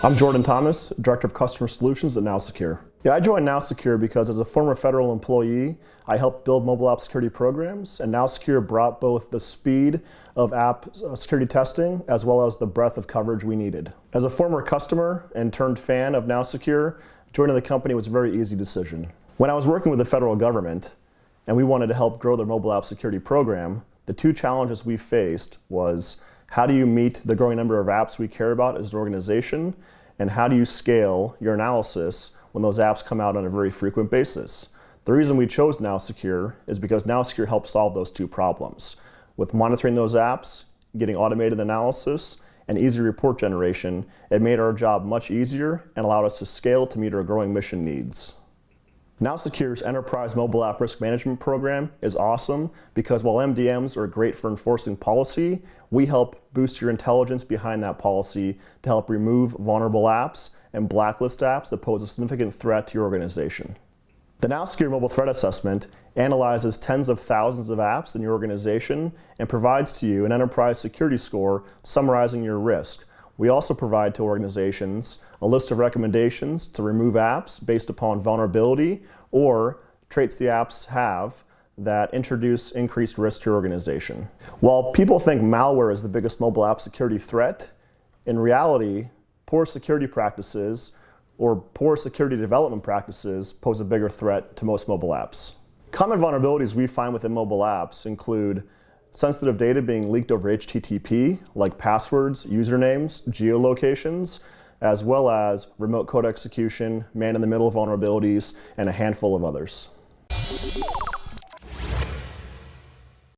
I'm Jordan Thomas, Director of Customer Solutions at NowSecure. I joined NowSecure because as a former federal employee, I helped build mobile app security programs, and NowSecure brought both the speed of app security testing as well as the breadth of coverage we needed. As a former customer and turned fan of NowSecure, joining the company was a very easy decision. When I was working with the federal government and we wanted to help grow their mobile app security program, the two challenges we faced was how do you meet the growing number of apps we care about as an organization, and how do you scale your analysis when those apps come out on a very frequent basis? The reason we chose NowSecure is because NowSecure helps solve those two problems. With monitoring those apps, getting automated analysis, and easy report generation, it made our job much easier and allowed us to scale to meet our growing mission needs. NowSecure's Enterprise Mobile App Risk Management Program is awesome because while MDMs are great for enforcing policy, we help boost your intelligence behind that policy to help remove vulnerable apps and blacklist apps that pose a significant threat to your organization. The NowSecure Mobile Threat Assessment analyzes tens of thousands of apps in your organization and provides to you an enterprise security score summarizing your risk. We also provide to organizations a list of recommendations to remove apps based upon vulnerability or traits the apps have that introduce increased risk to your organization. While people think malware is the biggest mobile app security threat, in reality, poor security practices or poor security development practices pose a bigger threat to most mobile apps. Common vulnerabilities we find within mobile apps include sensitive data being leaked over HTTP, like passwords, usernames, geolocations, as well as remote code execution, man-in-the-middle vulnerabilities, and a handful of others.